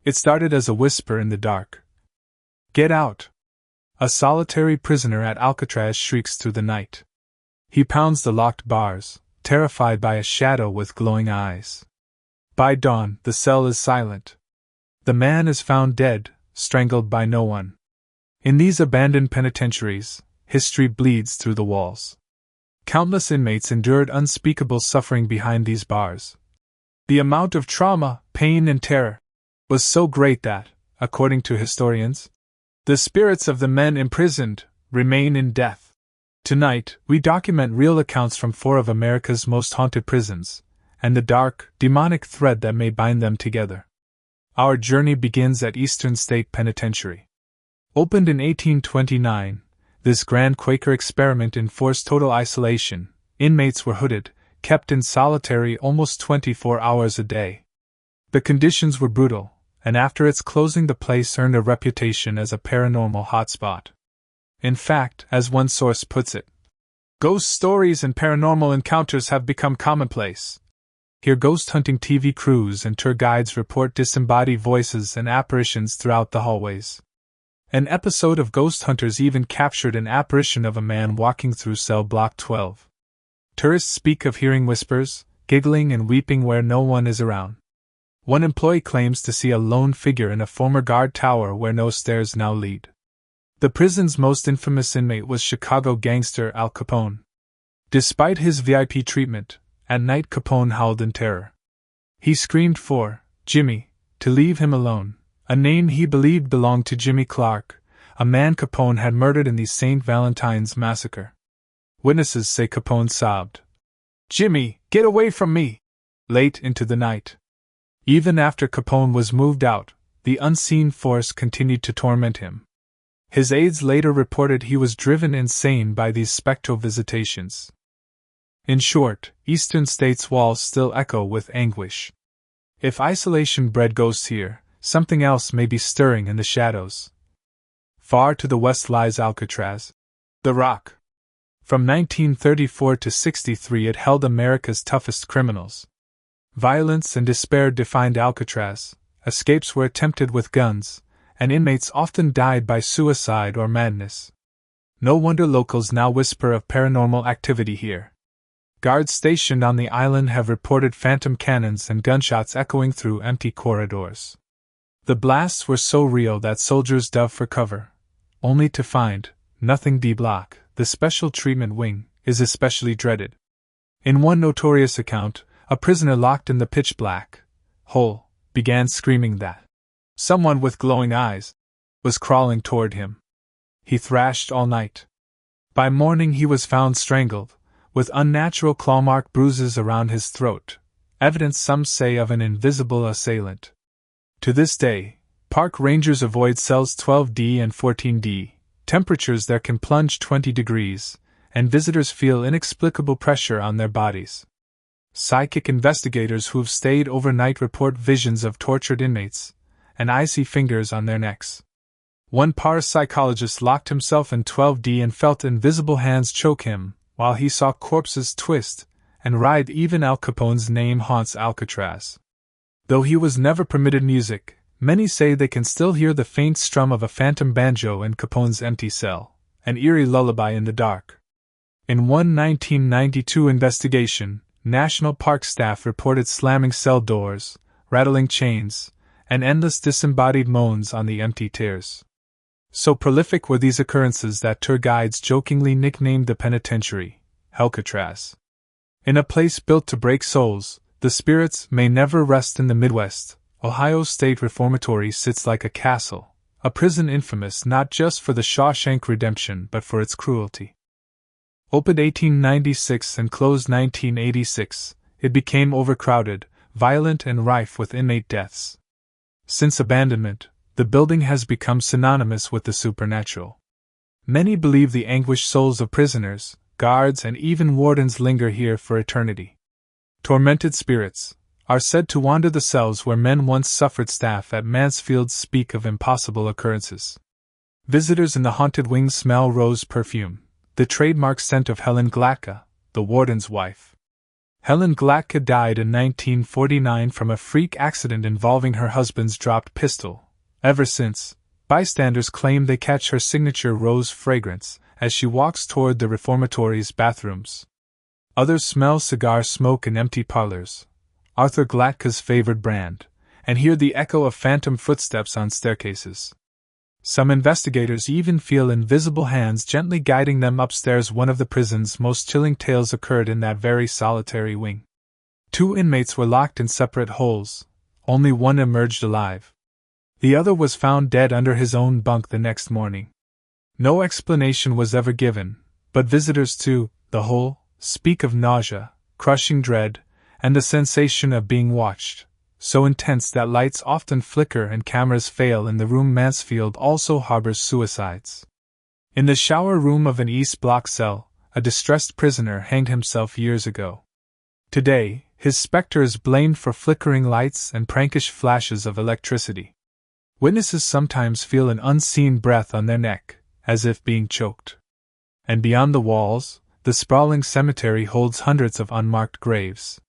It started as a whisper in the dark. "Get out!" A solitary prisoner at Alcatraz shrieks through the night. He pounds the locked bars, terrified by a shadow with glowing eyes. By dawn, the cell is silent. The man is found dead, strangled by no one. In these abandoned penitentiaries, history bleeds through the walls. Countless inmates endured unspeakable suffering behind these bars. The amount of trauma, pain, and terror was so great that, according to historians, the spirits of the men imprisoned remain in death. Tonight, we document real accounts from 4 of America's most haunted prisons, and the dark, demonic thread that may bind them together. Our journey begins at Eastern State Penitentiary. Opened in 1829, this grand Quaker experiment enforced total isolation. Inmates were hooded, kept in solitary almost 24 hours a day. The conditions were brutal, and after its closing the place earned a reputation as a paranormal hotspot. In fact, as one source puts it, ghost stories and paranormal encounters have become commonplace. Here ghost hunting TV crews and tour guides report disembodied voices and apparitions throughout the hallways. An episode of Ghost Hunters even captured an apparition of a man walking through cell block 12. Tourists speak of hearing whispers, giggling and weeping where no one is around. One employee claims to see a lone figure in a former guard tower where no stairs now lead. The prison's most infamous inmate was Chicago gangster Al Capone. Despite his VIP treatment, at night Capone howled in terror. He screamed for Jimmy to leave him alone, a name he believed belonged to Jimmy Clark, a man Capone had murdered in the St. Valentine's massacre. Witnesses say Capone sobbed, "Jimmy, get away from me!" late into the night. Even after Capone was moved out, the unseen force continued to torment him. His aides later reported he was driven insane by these spectral visitations. In short, Eastern State's walls still echo with anguish. If isolation bred ghosts here, something else may be stirring in the shadows. Far to the west lies Alcatraz, the Rock. From 1934 to 63 it held America's toughest criminals. Violence and despair defined Alcatraz, escapes were attempted with guns, and inmates often died by suicide or madness. No wonder locals now whisper of paranormal activity here. Guards stationed on the island have reported phantom cannons and gunshots echoing through empty corridors. The blasts were so real that soldiers dove for cover, only to find nothing. D-Block, the special treatment wing, is especially dreaded. In one notorious account, a prisoner locked in the pitch-black hole began screaming that someone with glowing eyes was crawling toward him. He thrashed all night. By morning he was found strangled, with unnatural claw-mark bruises around his throat, evidence some say of an invisible assailant. To this day, park rangers avoid cells 12D and 14D, temperatures there can plunge 20 degrees, and visitors feel inexplicable pressure on their bodies. Psychic investigators who've stayed overnight report visions of tortured inmates, and icy fingers on their necks. One parapsychologist locked himself in 12D and felt invisible hands choke him, while he saw corpses twist and writhe. Even Al Capone's name haunts Alcatraz. Though he was never permitted music, many say they can still hear the faint strum of a phantom banjo in Capone's empty cell, an eerie lullaby in the dark. In one 1992 investigation, National Park staff reported slamming cell doors, rattling chains, and endless disembodied moans on the empty tiers. So prolific were these occurrences that tour guides jokingly nicknamed the penitentiary Alcatraz. In a place built to break souls, the spirits may never rest. In the Midwest, Ohio State Reformatory sits like a castle, a prison infamous not just for the Shawshank Redemption but for its cruelty. Opened 1896 and closed 1986, it became overcrowded, violent and rife with inmate deaths. Since abandonment, the building has become synonymous with the supernatural. Many believe the anguished souls of prisoners, guards, and even wardens linger here for eternity. Tormented spirits are said to wander the cells where men once suffered. Staff at Mansfield speak of impossible occurrences. Visitors in the haunted wings smell rose perfume, the trademark scent of Helen Glatka, the warden's wife. Helen Glatka died in 1949 from a freak accident involving her husband's dropped pistol. Ever since, bystanders claim they catch her signature rose fragrance as she walks toward the reformatory's bathrooms. Others smell cigar smoke in empty parlors, Arthur Glatka's favored brand, and hear the echo of phantom footsteps on staircases. Some investigators even feel invisible hands gently guiding them upstairs. One of the prison's most chilling tales occurred in that very solitary wing. 2 inmates were locked in separate holes. Only one emerged alive. The other was found dead under his own bunk the next morning. No explanation was ever given, but visitors to the hole speak of nausea, crushing dread, and the sensation of being watched, so intense that lights often flicker and cameras fail in the room. Mansfield also harbors suicides. In the shower room of an East Block cell, a distressed prisoner hanged himself years ago. Today, his specter is blamed for flickering lights and prankish flashes of electricity. Witnesses sometimes feel an unseen breath on their neck, as if being choked. And beyond the walls, the sprawling cemetery holds hundreds of unmarked graves.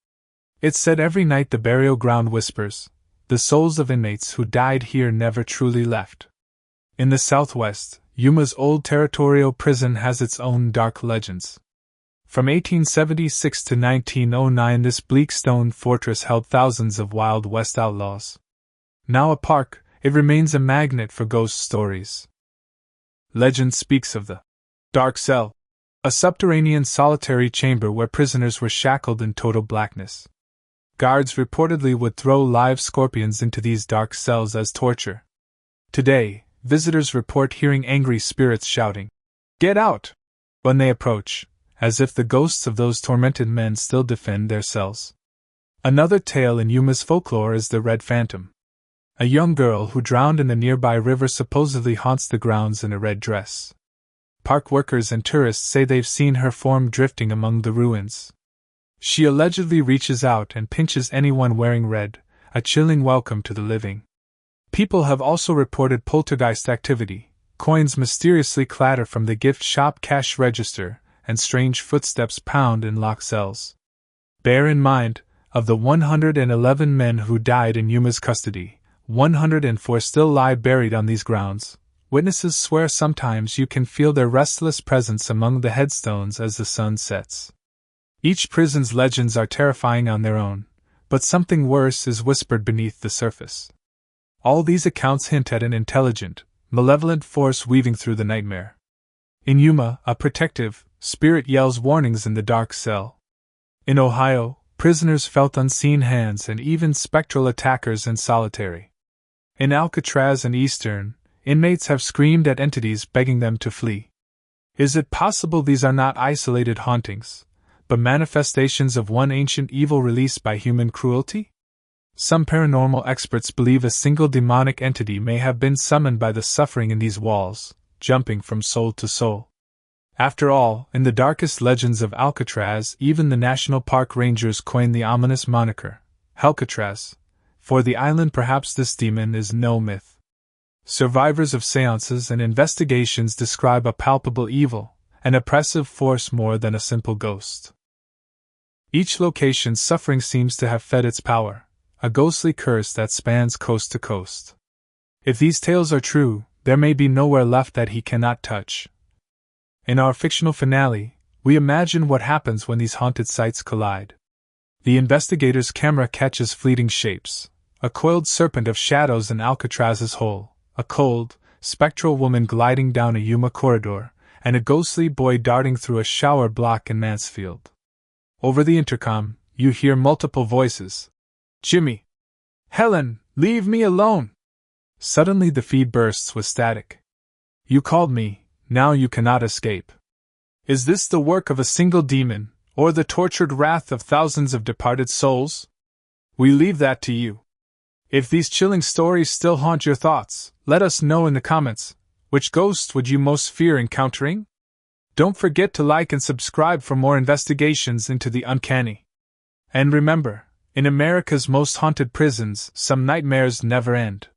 It's said every night the burial ground whispers, the souls of inmates who died here never truly left. In the southwest, Yuma's old territorial prison has its own dark legends. From 1876 to 1909, this bleak stone fortress held thousands of Wild West outlaws. Now a park, it remains a magnet for ghost stories. Legend speaks of the Dark Cell, a subterranean solitary chamber where prisoners were shackled in total blackness. Guards reportedly would throw live scorpions into these dark cells as torture. Today, visitors report hearing angry spirits shouting, "Get out!" when they approach, as if the ghosts of those tormented men still defend their cells. Another tale in Yuma's folklore is the Red Phantom. A young girl who drowned in the nearby river supposedly haunts the grounds in a red dress. Park workers and tourists say they've seen her form drifting among the ruins. She allegedly reaches out and pinches anyone wearing red, a chilling welcome to the living. People have also reported poltergeist activity. Coins mysteriously clatter from the gift shop cash register, and strange footsteps pound in locked cells. Bear in mind, of the 111 men who died in Yuma's custody, 104 still lie buried on these grounds. Witnesses swear sometimes you can feel their restless presence among the headstones as the sun sets. Each prison's legends are terrifying on their own, but something worse is whispered beneath the surface. All these accounts hint at an intelligent, malevolent force weaving through the nightmare. In Yuma, a protective spirit yells warnings in the dark cell. In Ohio, prisoners felt unseen hands and even spectral attackers in solitary. In Alcatraz and Eastern, inmates have screamed at entities begging them to flee. Is it possible these are not isolated hauntings, but manifestations of one ancient evil released by human cruelty? Some paranormal experts believe a single demonic entity may have been summoned by the suffering in these walls, jumping from soul to soul. After all, in the darkest legends of Alcatraz, even the national park rangers coin the ominous moniker, Halcatraz. For the island, perhaps this demon is no myth. Survivors of seances and investigations describe a palpable evil, an oppressive force more than a simple ghost. Each location's suffering seems to have fed its power, a ghostly curse that spans coast to coast. If these tales are true, there may be nowhere left that he cannot touch. In our fictional finale, we imagine what happens when these haunted sites collide. The investigator's camera catches fleeting shapes, a coiled serpent of shadows in Alcatraz's hole, a cold, spectral woman gliding down a Yuma corridor, and a ghostly boy darting through a shower block in Mansfield. Over the intercom, you hear multiple voices. "Jimmy! Helen, leave me alone!" Suddenly the feed bursts with static. "You called me, now you cannot escape." Is this the work of a single demon, or the tortured wrath of thousands of departed souls? We leave that to you. If these chilling stories still haunt your thoughts, let us know in the comments. Which ghost would you most fear encountering? Don't forget to like and subscribe for more investigations into the uncanny. And remember, in America's most haunted prisons, some nightmares never end.